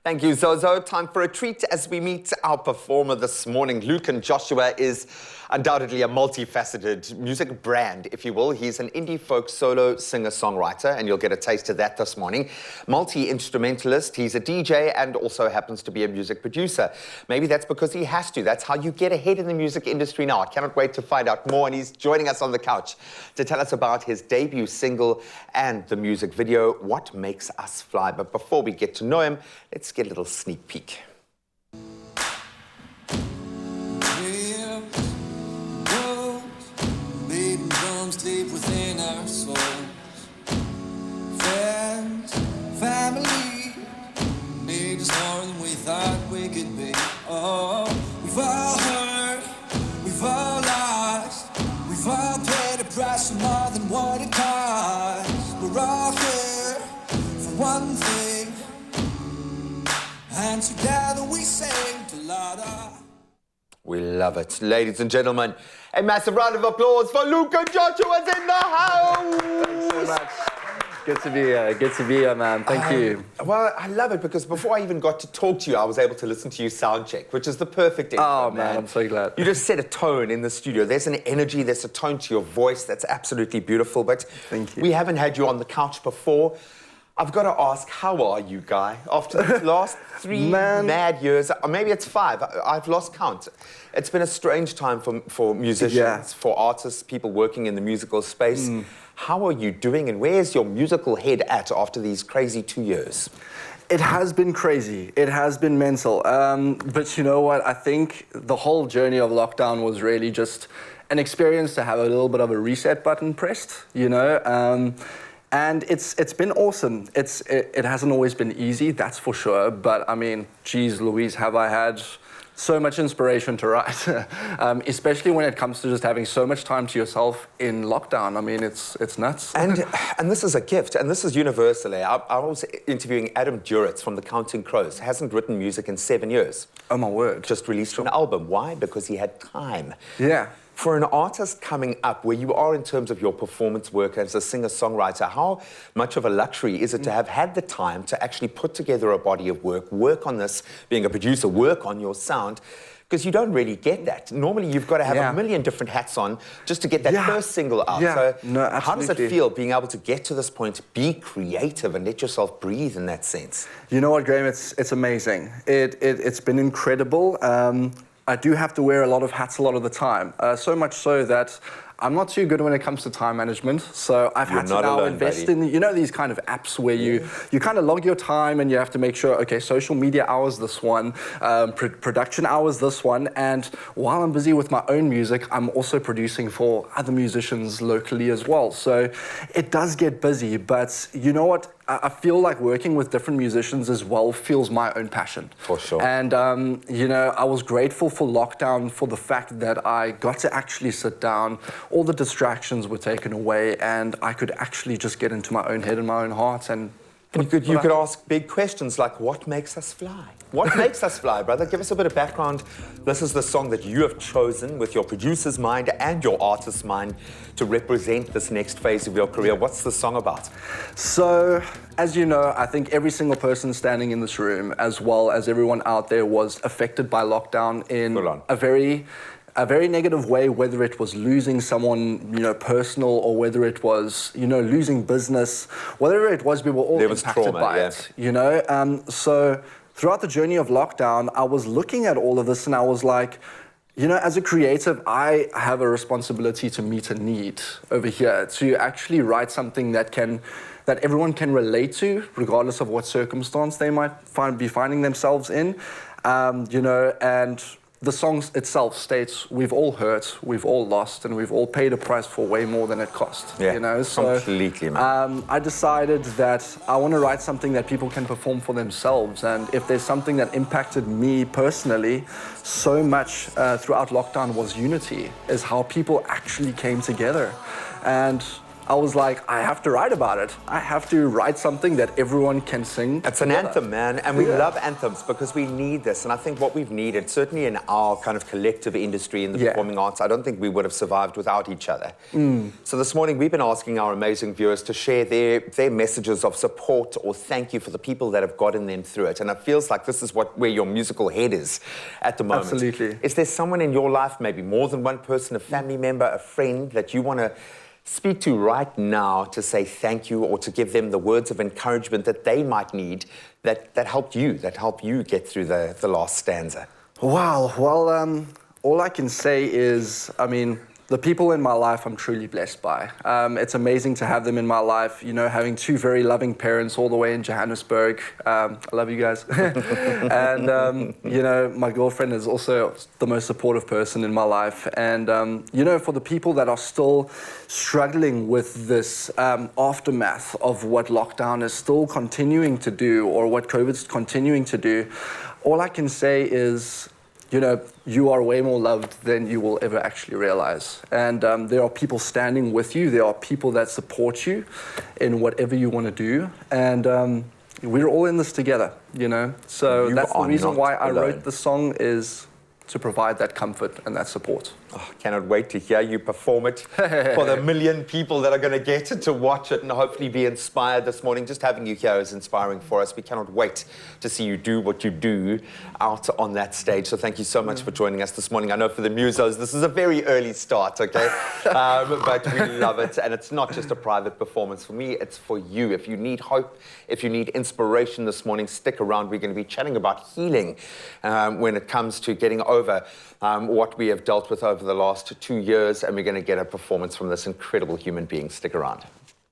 Thank you, Zozo. Time for a treat as we meet our performer this morning. Lukin Joshua is undoubtedly a multifaceted music brand, if you will. He's an indie folk solo singer-songwriter, and you'll get a taste of that this morning. Multi-instrumentalist, he's a DJ and also happens to be a music producer. Maybe that's because he has to. That's how you get ahead in the music industry now. I cannot wait to find out more, and he's joining us on the couch to tell us about his debut single and the music video, What Makes Us Fly. But before we get to know him, let's get a little sneak peek. Deep within our souls, friends, family, need us more than we thought we could be. Oh, we've all hurt, we've all lost, we've all paid a price for more than what it costs. We're all here for one thing, and together we sing to Lada. We love it. Ladies and gentlemen, a massive round of applause for Lukin Joshua's in the house! Thanks so much. Good to be here. Good to be here, man. Thank you. Well, I love it because before I even got to talk to you, I was able to listen to you sound check, which is the perfect intro, Oh, man, I'm so glad. You just set a tone in the studio. There's an energy, there's a tone to your voice that's absolutely beautiful. But Thank you. We haven't had you on the couch before. I've got to ask, how are you, Guy? After these last 3 mad years, or maybe it's 5, I've lost count. It's been a strange time for musicians, for artists, people working in the musical space. How are you doing, and where's your musical head at after these crazy 2 years? It has been crazy. It has been mental. But you know what? I think the whole journey of lockdown was really just an experience to have a little bit of a reset button pressed, you know? And it's been awesome. It hasn't always been easy, that's for sure. But I mean, geez Louise, have I had so much inspiration to write, especially when it comes to just having so much time to yourself in lockdown. I mean, it's nuts. And this is a gift, and this is universal. I was interviewing Adam Duritz from the Counting Crows. Hasn't written music in 7 years. Oh my word. Just released an album. Why? Because he had time. Yeah. For an artist coming up where you are in terms of your performance work as a singer-songwriter, how much of a luxury is it to have had the time to actually put together a body of work on this, being a producer, work on your sound? Because you don't really get that. Normally, you've got to have a million different hats on just to get that first single out. So no, how does it feel being able to get to this point, be creative and let yourself breathe in that sense? You know what, Graham? It's amazing. It's been incredible. I do have to wear a lot of hats a lot of the time, so much so that I'm not too good when it comes to time management. So I've had to now invest in, you know, these kind of apps where you kind of log your time and you have to make sure, okay, social media hours this one, production hours this one, and while I'm busy with my own music, I'm also producing for other musicians locally as well. So it does get busy, but you know what? I feel like working with different musicians as well feels my own passion. For sure. And, you know, I was grateful for lockdown for the fact that I got to actually sit down, all the distractions were taken away, and I could actually just get into my own head and my own heart. And you could ask big questions like, what makes us fly? What makes us fly, brother? Give us a bit of background. This is the song that you have chosen with your producer's mind and your artist's mind to represent this next phase of your career. What's the song about? So, as you know, I think every single person standing in this room, as well as everyone out there, was affected by lockdown in a very negative way, whether it was losing someone, you know, personal, or whether it was, you know, losing business, whatever it was, we were all impacted by it, you know? So throughout the journey of lockdown, I was looking at all of this and I was like, you know, as a creative, I have a responsibility to meet a need over here, to actually write something that everyone can relate to, regardless of what circumstance they might be finding themselves in, you know, and the song itself states, we've all hurt, we've all lost, and we've all paid a price for way more than it cost. Yeah, you know? So, completely, man. I decided that I want to write something that people can perform for themselves. And if there's something that impacted me personally so much throughout lockdown was unity, is how people actually came together. And I was like, I have to write about it. I have to write something that everyone can sing. It's an anthem, man, and we love anthems because we need this. And I think what we've needed, certainly in our kind of collective industry in the performing arts, I don't think we would have survived without each other. So this morning, we've been asking our amazing viewers to share their messages of support or thank you for the people that have gotten them through it. And it feels like this is where your musical head is at the moment. Absolutely. Is there someone in your life, maybe more than one person, a family member, a friend, that you want to speak to right now to say thank you or to give them the words of encouragement that they might need that help you get through the last stanza? Wow, well, all I can say is, I mean, the people in my life I'm truly blessed by. It's amazing to have them in my life, you know, having two very loving parents all the way in Johannesburg. I love you guys. And, you know, my girlfriend is also the most supportive person in my life. And, you know, for the people that are still struggling with this aftermath of what lockdown is still continuing to do or what COVID's continuing to do, all I can say is, you know, you are way more loved than you will ever actually realize. And there are people standing with you. There are people that support you in whatever you want to do. And we're all in this together, you know. So that's the reason why I wrote the song, is to provide that comfort and that support. Oh, cannot wait to hear you perform it for the million people that are going to get to watch it and hopefully be inspired this morning. Just having you here is inspiring for us. We cannot wait to see you do what you do out on that stage. So thank you so much for joining us this morning. I know for the musos, this is a very early start, okay? But we love it. And it's not just a private performance. For me, it's for you. If you need hope, if you need inspiration this morning, stick around. We're going to be chatting about healing when it comes to getting over what we have dealt with over the last 2 years, and we're going to get a performance from this incredible human being. Stick around.